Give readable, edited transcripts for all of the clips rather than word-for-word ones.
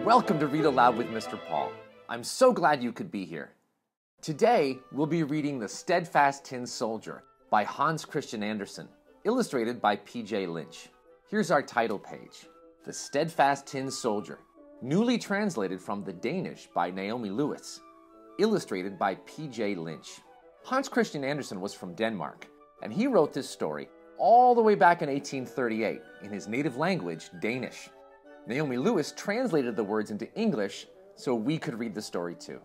Welcome to Read Aloud with Mr. Paul. I'm so glad you could be here. Today, we'll be reading The Steadfast Tin Soldier by Hans Christian Andersen, illustrated by P.J. Lynch. Here's our title page, The Steadfast Tin Soldier, newly translated from the Danish by Naomi Lewis, illustrated by P.J. Lynch. Hans Christian Andersen was from Denmark, and he wrote this story all the way back in 1838 in his native language, Danish. Naomi Lewis translated the words into English so we could read the story too.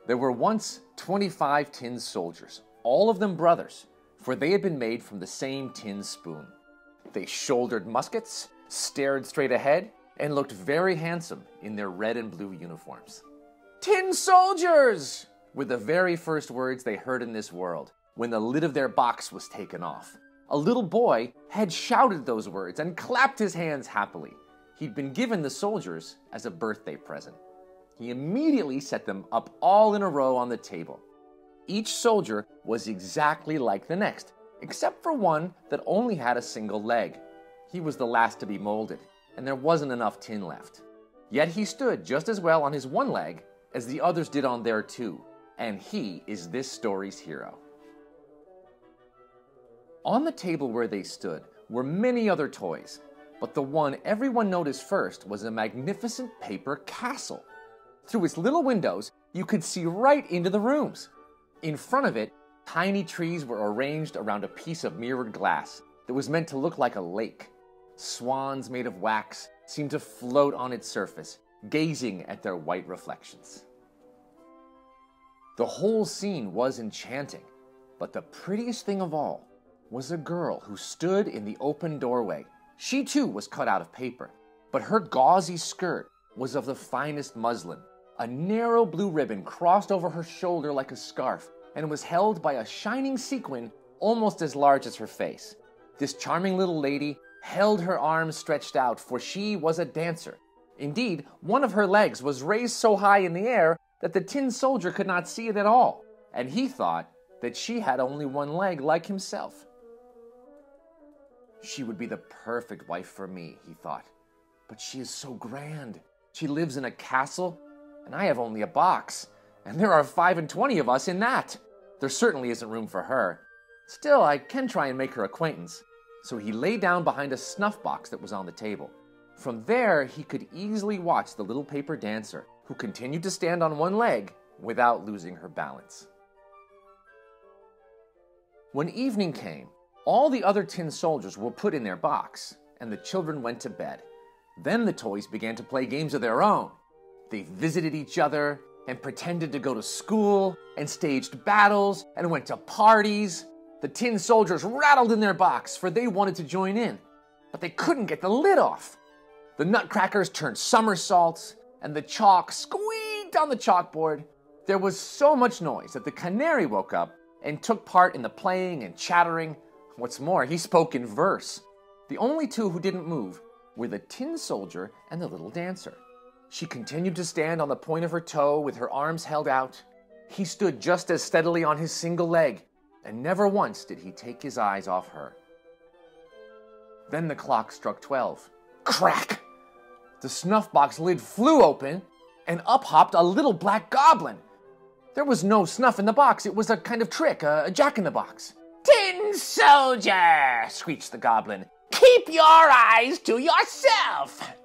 There were once 25 tin soldiers, all of them brothers, for they had been made from the same tin spoon. They shouldered muskets, stared straight ahead, and looked very handsome in their red and blue uniforms. "Tin soldiers!" were the very first words they heard in this world when the lid of their box was taken off. A little boy had shouted those words and clapped his hands happily. He'd been given the soldiers as a birthday present. He immediately set them up all in a row on the table. Each soldier was exactly like the next, except for one that only had a single leg. He was the last to be molded, and there wasn't enough tin left. Yet he stood just as well on his one leg as the others did on their two, and he is this story's hero. On the table where they stood were many other toys, but the one everyone noticed first was a magnificent paper castle. Through its little windows, you could see right into the rooms. In front of it, tiny trees were arranged around a piece of mirrored glass that was meant to look like a lake. Swans made of wax seemed to float on its surface, gazing at their white reflections. The whole scene was enchanting, but the prettiest thing of all was a girl who stood in the open doorway. She too was cut out of paper, but her gauzy skirt was of the finest muslin. A narrow blue ribbon crossed over her shoulder like a scarf and was held by a shining sequin almost as large as her face. This charming little lady held her arms stretched out, for she was a dancer. Indeed, one of her legs was raised so high in the air that the tin soldier could not see it at all, and he thought that she had only one leg like himself. She would be the perfect wife for me, he thought. But she is so grand. She lives in a castle, and I have only a box, and there are 25 of us in that. There certainly isn't room for her. Still, I can try and make her acquaintance. So he lay down behind a snuff box that was on the table. From there, he could easily watch the little paper dancer, who continued to stand on one leg without losing her balance. When evening came, all the other tin soldiers were put in their box, and the children went to bed. Then the toys began to play games of their own. They visited each other, and pretended to go to school, and staged battles, and went to parties. The tin soldiers rattled in their box, for they wanted to join in, but they couldn't get the lid off. The nutcrackers turned somersaults, and the chalk squeaked on the chalkboard. There was so much noise that the canary woke up and took part in the playing and chattering. What's more, he spoke in verse. The only two who didn't move were the tin soldier and the little dancer. She continued to stand on the point of her toe with her arms held out. He stood just as steadily on his single leg, and never once did he take his eyes off her. Then the clock struck 12. Crack! The snuff box lid flew open, and up hopped a little black goblin. There was no snuff in the box. It was a kind of trick, a jack-in-the-box. "Tin soldier!" screeched the goblin. "Keep your eyes to yourself!"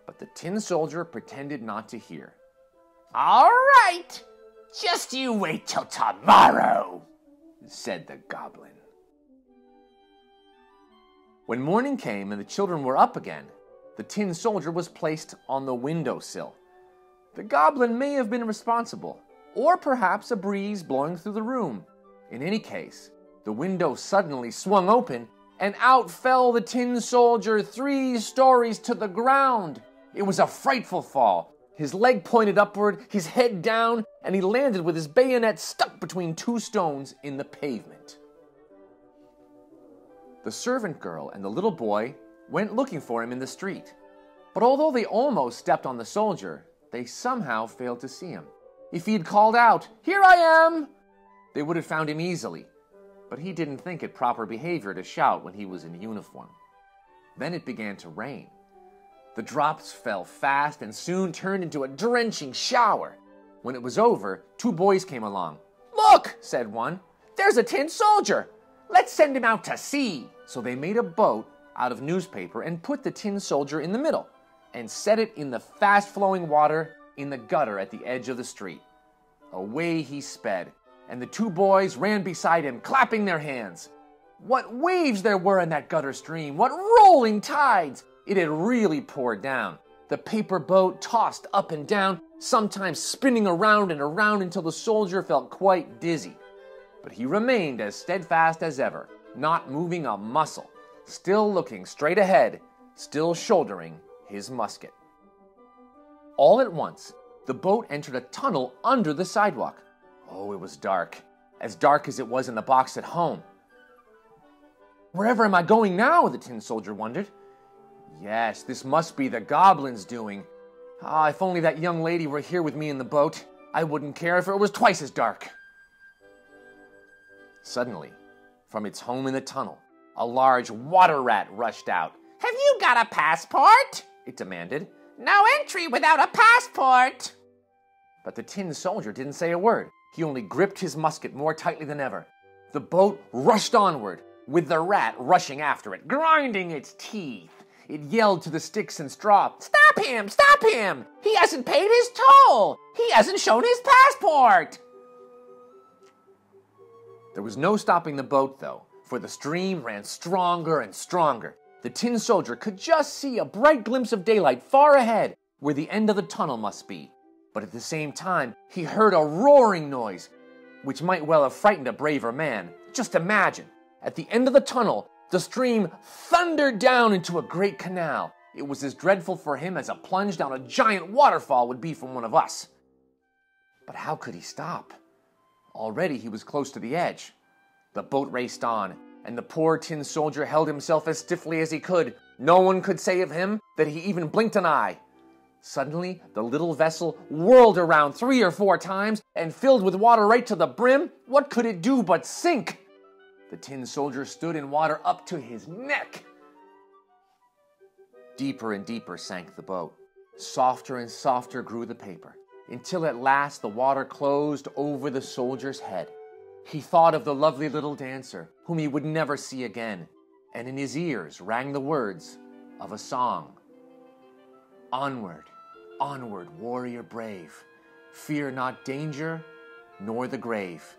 But the tin soldier pretended not to hear. "All right, just you wait till tomorrow," said the goblin. When morning came and the children were up again, the tin soldier was placed on the windowsill. The goblin may have been responsible, or perhaps a breeze blowing through the room. In any case, the window suddenly swung open, and out fell the tin soldier 3 stories to the ground. It was a frightful fall. His leg pointed upward, his head down, and he landed with his bayonet stuck between 2 stones in the pavement. The servant girl and the little boy went looking for him in the street. But although they almost stepped on the soldier, they somehow failed to see him. If he had called out, "Here I am," they would have found him easily. But he didn't think it proper behavior to shout when he was in uniform. Then it began to rain. The drops fell fast and soon turned into a drenching shower. When it was over, 2 boys came along. "Look," said one, "there's a tin soldier. Let's send him out to sea." So they made a boat out of newspaper and put the tin soldier in the middle and set it in the fast-flowing water in the gutter at the edge of the street. Away he sped, and the 2 boys ran beside him, clapping their hands. What waves there were in that gutter stream! What rolling tides! It had really poured down. The paper boat tossed up and down, sometimes spinning around and around until the soldier felt quite dizzy. But he remained as steadfast as ever, not moving a muscle, still looking straight ahead, still shouldering his musket. All at once, the boat entered a tunnel under the sidewalk. Oh, it was dark as it was in the box at home. "Wherever am I going now?" the tin soldier wondered. Yes, this must be the goblins' doing. If only that young lady were here with me in the boat, I wouldn't care if it was twice as dark. Suddenly, from its home in the tunnel, a large water rat rushed out. "Have you got a passport?" it demanded. "No entry without a passport." But the tin soldier didn't say a word. He only gripped his musket more tightly than ever. The boat rushed onward, with the rat rushing after it, grinding its teeth. It yelled to the sticks and straw, "Stop him! Stop him! He hasn't paid his toll! He hasn't shown his passport!" There was no stopping the boat, though, for the stream ran stronger and stronger. The tin soldier could just see a bright glimpse of daylight far ahead, where the end of the tunnel must be. But at the same time, he heard a roaring noise, which might well have frightened a braver man. Just imagine, at the end of the tunnel, the stream thundered down into a great canal. It was as dreadful for him as a plunge down a giant waterfall would be from one of us. But how could he stop? Already he was close to the edge. The boat raced on, and the poor tin soldier held himself as stiffly as he could. No one could say of him that he even blinked an eye. Suddenly, the little vessel whirled around 3 or 4 times and filled with water right to the brim. What could it do but sink? The tin soldier stood in water up to his neck. Deeper and deeper sank the boat. Softer and softer grew the paper, until at last the water closed over the soldier's head. He thought of the lovely little dancer, whom he would never see again, and in his ears rang the words of a song. "Onward, onward, warrior brave, fear not danger, nor the grave."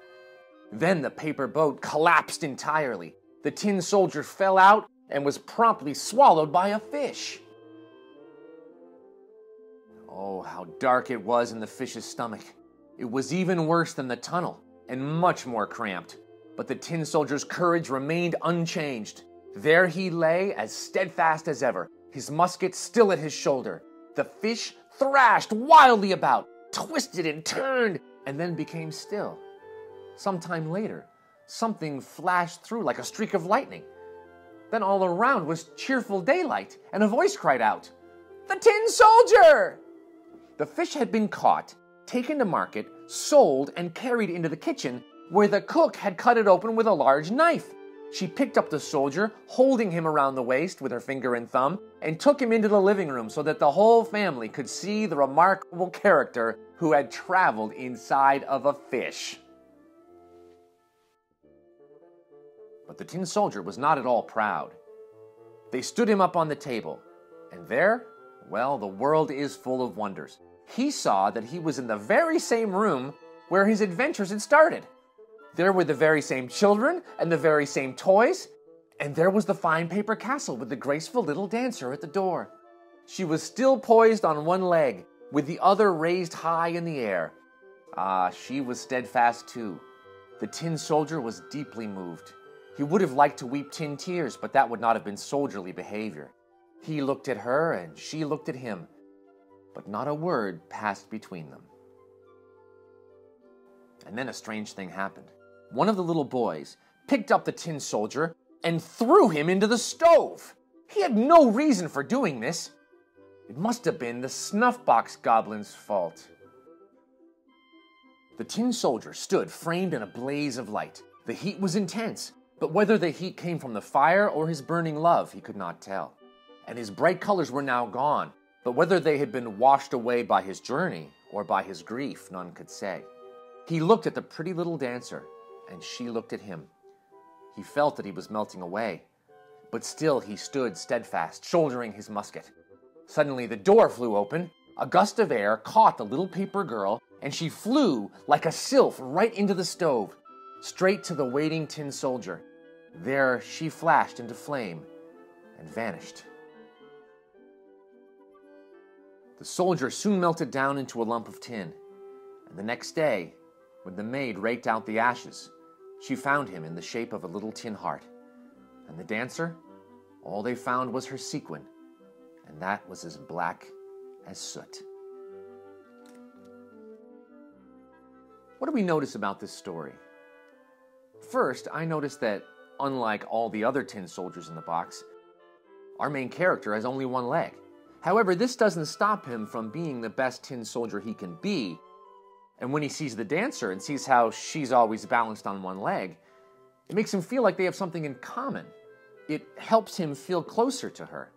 Then the paper boat collapsed entirely. The tin soldier fell out and was promptly swallowed by a fish. Oh, how dark it was in the fish's stomach. It was even worse than the tunnel, and much more cramped. But the tin soldier's courage remained unchanged. There he lay as steadfast as ever, his musket still at his shoulder. The fish thrashed wildly about, twisted and turned, and then became still. Some time later, something flashed through like a streak of lightning. Then all around was cheerful daylight, and a voice cried out, "The tin soldier!" The fish had been caught, taken to market, sold, and carried into the kitchen, where the cook had cut it open with a large knife. She picked up the soldier, holding him around the waist with her finger and thumb, and took him into the living room so that the whole family could see the remarkable character who had traveled inside of a fish. But the tin soldier was not at all proud. They stood him up on the table, and there, well, the world is full of wonders. He saw that he was in the very same room where his adventures had started. There were the very same children and the very same toys, and there was the fine paper castle with the graceful little dancer at the door. She was still poised on one leg, with the other raised high in the air. She was steadfast too. The tin soldier was deeply moved. He would have liked to weep tin tears, but that would not have been soldierly behavior. He looked at her, and she looked at him, but not a word passed between them. And then a strange thing happened. One of the little boys picked up the tin soldier and threw him into the stove. He had no reason for doing this. It must have been the snuff-box goblin's fault. The tin soldier stood framed in a blaze of light. The heat was intense, but whether the heat came from the fire or his burning love, he could not tell. and his bright colors were now gone. But whether they had been washed away by his journey or by his grief, none could say. He looked at the pretty little dancer, and she looked at him. He felt that he was melting away, but still he stood steadfast, shouldering his musket. Suddenly the door flew open, a gust of air caught the little paper girl, and she flew like a sylph right into the stove, straight to the waiting tin soldier. There she flashed into flame and vanished. The soldier soon melted down into a lump of tin, and the next day, when the maid raked out the ashes, she found him in the shape of a little tin heart. And the dancer, all they found was her sequin, and that was as black as soot. What do we notice about this story? First, I noticed that, unlike all the other tin soldiers in the box, our main character has only one leg. However, this doesn't stop him from being the best tin soldier he can be. And when he sees the dancer and sees how she's always balanced on one leg, it makes him feel like they have something in common. It helps him feel closer to her.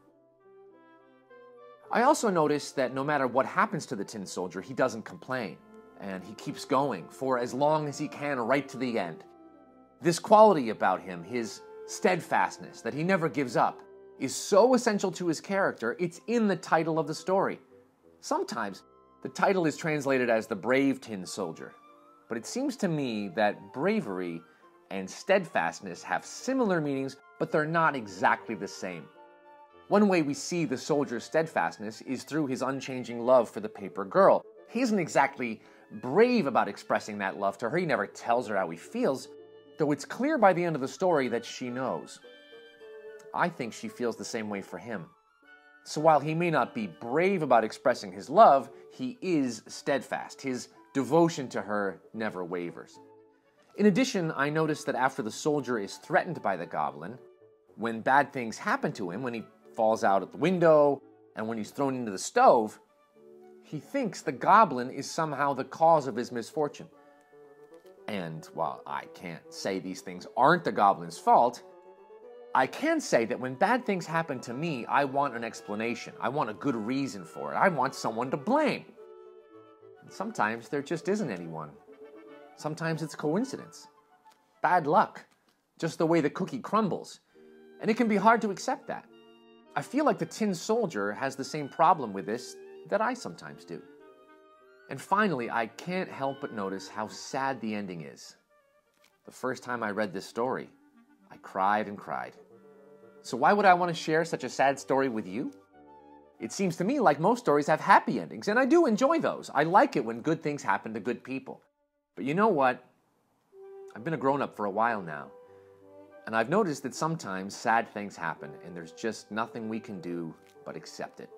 I also noticed that no matter what happens to the tin soldier, he doesn't complain, and he keeps going for as long as he can, right to the end. This quality about him, his steadfastness, that he never gives up, is so essential to his character, it's in the title of the story. Sometimes the title is translated as The Brave Tin Soldier, but it seems to me that bravery and steadfastness have similar meanings, but they're not exactly the same. One way we see the soldier's steadfastness is through his unchanging love for the paper girl. He isn't exactly brave about expressing that love to her. He never tells her how he feels, though it's clear by the end of the story that she knows. I think she feels the same way for him. So while he may not be brave about expressing his love, he is steadfast. His devotion to her never wavers. In addition, I noticed that after the soldier is threatened by the goblin, when bad things happen to him, when he falls out at the window, and when he's thrown into the stove, he thinks the goblin is somehow the cause of his misfortune. And while I can't say these things aren't the goblin's fault, I can say that when bad things happen to me, I want an explanation. I want a good reason for it. I want someone to blame. And sometimes there just isn't anyone. Sometimes it's coincidence. Bad luck. Just the way the cookie crumbles. And it can be hard to accept that. I feel like the tin soldier has the same problem with this that I sometimes do. And finally, I can't help but notice how sad the ending is. The first time I read this story, I cried and cried. So why would I want to share such a sad story with you? It seems to me like most stories have happy endings, and I do enjoy those. I like it when good things happen to good people. But you know what? I've been a grown-up for a while now, and I've noticed that sometimes sad things happen, and there's just nothing we can do but accept it.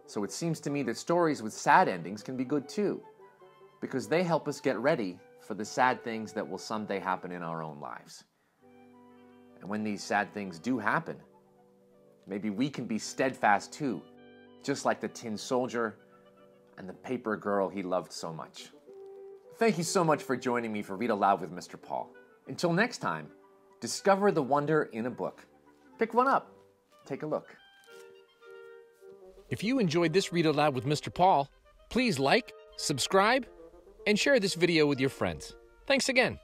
So it seems to me that stories with sad endings can be good too, because they help us get ready for the sad things that will someday happen in our own lives. And when these sad things do happen, maybe we can be steadfast too, just like the tin soldier and the paper girl he loved so much. Thank you so much for joining me for Read Aloud with Mr. Paul. Until next time, discover the wonder in a book. Pick one up. Take a look. If you enjoyed this Read Aloud with Mr. Paul, please like, subscribe, and share this video with your friends. Thanks again.